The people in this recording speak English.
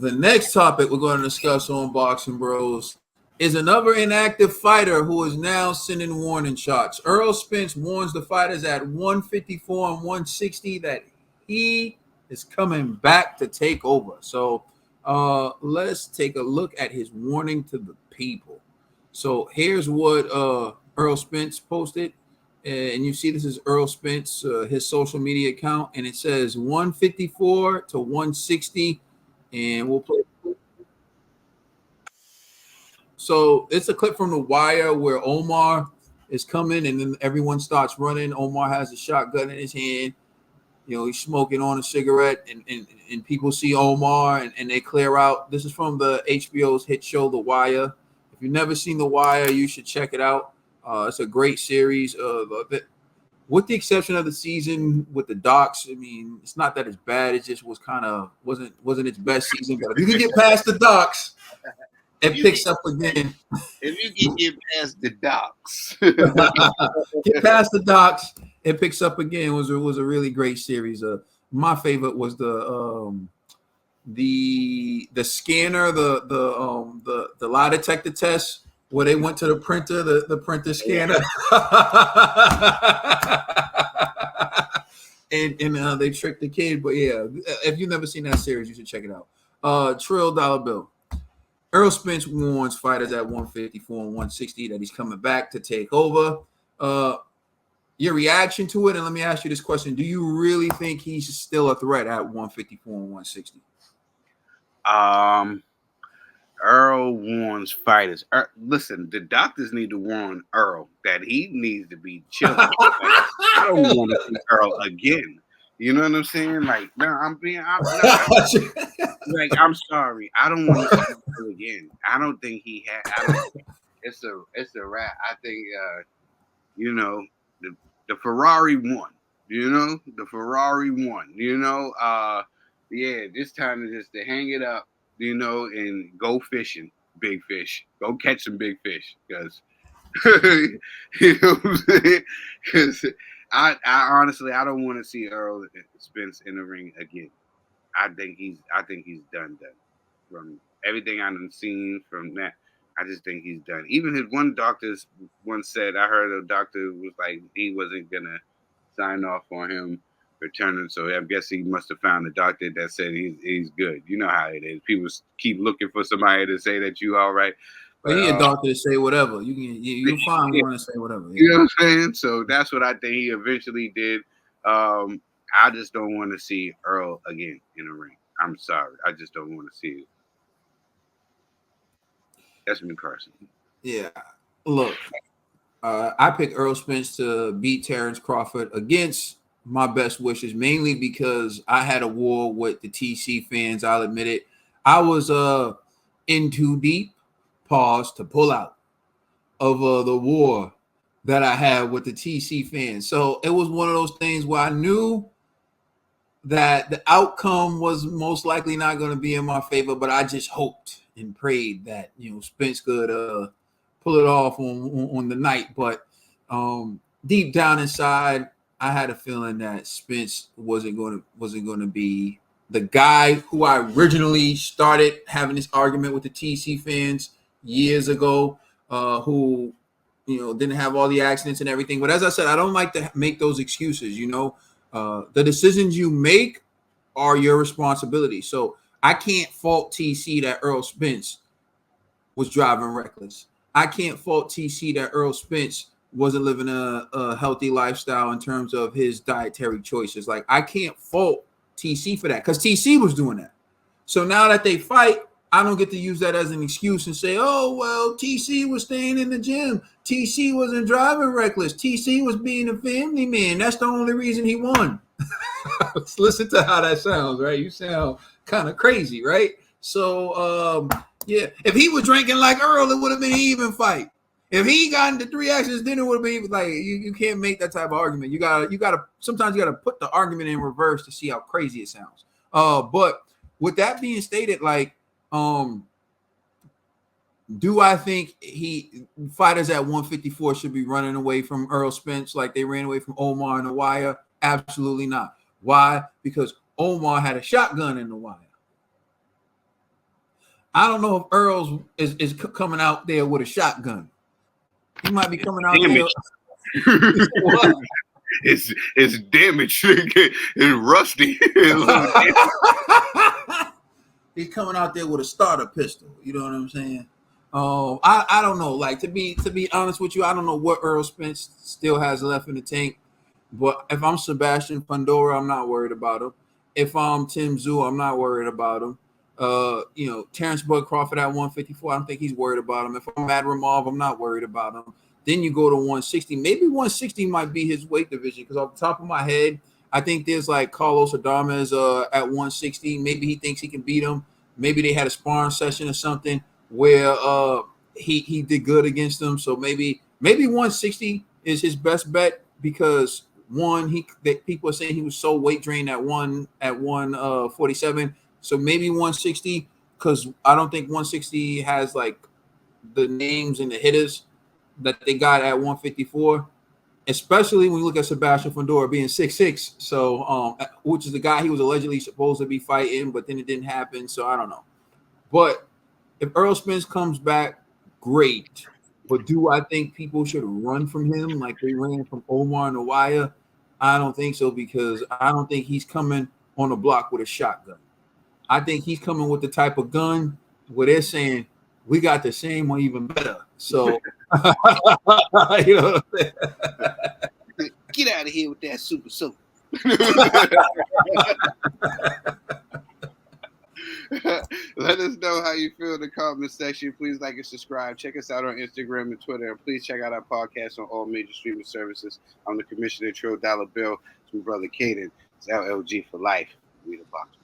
The next topic we're going to discuss on Boxing Bros is another inactive fighter who is now sending warning shots. Errol Spence warns the fighters at 154 and 160 that he is coming back to take over. So let's take a look at his warning to the people. So here's what Errol Spence posted. And you see this is Errol Spence, his social media account, and it says 154 to 160. And we'll play. So it's a clip from The Wire where Omar is coming and then everyone starts running. Omar has a shotgun in his hand. You know, he's smoking on a cigarette and people see Omar and they clear out. This is from the HBO's hit show, The Wire. If you've never seen The Wire, you should check it out. It's a great series. With the exception of the season with the docs, I mean, it's not that it's bad. It just was kind of wasn't its best season. But if you can get past the docs, it picks up again. If you can get past the docs, get past the docs, it picks up again. It was a really great series. My favorite was the scanner, the lie detector test where they went to the printer, the printer scanner. and they tricked the kid. But yeah, if you've never seen that series, you should check it out. Trill Dollar Bill. Errol Spence warns fighters at 154 and 160 that he's coming back to take over. Your reaction to it, and let me ask you this question. Do you really think he's still a threat at 154 and 160? Earl warns fighters. Listen, the doctors need to warn Earl that he needs to be chilling. I don't want to see Earl again. You know what I'm saying? Like, no, I'm sorry. I don't want to see Earl again. I don't think he had. It's a wrap. I think you know, the Ferrari won. You know, the Ferrari won. You know, yeah, this time is just to hang it up. You know, and go fishing, big fish. Go catch some big fish, because you know what I'm saying? Because I honestly I don't want to see Errol Spence in the ring again. I think he's done. From everything I've seen from that, I just think he's done. Even his one doctor once said, I heard a doctor was like he wasn't gonna sign off on him returning, so I guess he must have found a doctor that said he's good. You know how it is. People keep looking for somebody to say that you all right. But he a doctor to say whatever. You find one to say whatever. Yeah. You know what I'm saying? So that's what I think he eventually did. I just don't want to see Earl again in the ring. I'm sorry. I just don't want to see it. That's me personally. Yeah. Look, I picked Errol Spence to beat Terrence Crawford against my best wishes, mainly because I had a war with the TC fans. I'll admit it. I was in too deep, pause, to pull out of the war that I had with the TC fans. So it was one of those things where I knew that the outcome was most likely not going to be in my favor, but I just hoped and prayed that, you know, Spence could pull it off on the night. But deep down inside, I had a feeling that Spence wasn't going to be the guy who I originally started having this argument with the TC fans years ago, who, you know, didn't have all the accidents and everything. But as I said, I don't like to make those excuses. You know, the decisions you make are your responsibility. So I can't fault TC that Errol Spence was driving reckless. I can't fault TC that Errol Spence wasn't living a healthy lifestyle in terms of his dietary choices. Like, I can't fault TC for that because TC was doing that. So now that they fight, I don't get to use that as an excuse and say, oh, well, TC was staying in the gym. TC wasn't driving reckless. TC was being a family man. That's the only reason he won. Let's listen to how that sounds, right? You sound kind of crazy, right? So, yeah, if he was drinking like Earl, it would have been an even fight. If he got into 3 accidents, then it would have been like you can't make that type of argument. You gotta sometimes you gotta put the argument in reverse to see how crazy it sounds. But with that being stated, like, do I think fighters at 154 should be running away from Errol Spence like they ran away from Omar in The Wire? Absolutely not. Why? Because Omar had a shotgun in The Wire. I don't know if Earl's is coming out there with a shotgun. He might be coming out there. What? It's damaged. It's rusty. He's coming out there with a starter pistol. You know what I'm saying? I don't know. Like to be honest with you, I don't know what Errol Spence still has left in the tank. But if I'm Sebastian Pandora, I'm not worried about him. If I'm Tim Tszyu, I'm not worried about him. Terrence Bud Crawford at 154, I don't think he's worried about him. If I'm Matt Ramov, I'm not worried about him. Then you go to 160. Maybe 160 might be his weight division because off the top of my head, I think there's like Carlos Adames at 160. Maybe he thinks he can beat him. Maybe they had a sparring session or something where he did good against him. So maybe 160 is his best bet because people are saying he was so weight drained at 147. So maybe 160 because I don't think 160 has like the names and the hitters that they got at 154, especially when you look at Sebastian Fundora being 6'6", so which is the guy he was allegedly supposed to be fighting, but then it didn't happen. So I don't know. But if Errol Spence comes back, great. But do I think people should run from him like they ran from Omar Nawaya? I don't think so because I don't think he's coming on the block with a shotgun. I think he's coming with the type of gun where they're saying we got the same or even better. So you know what I'm saying? Get out of here with that super soap. Let us know how you feel in the comment section. Please like and subscribe. Check us out on Instagram and Twitter. And please check out our podcast on all major streaming services. I'm the Commissioner Trill Dollar Bill. It's my brother Caden. It's LLG for life. We the box.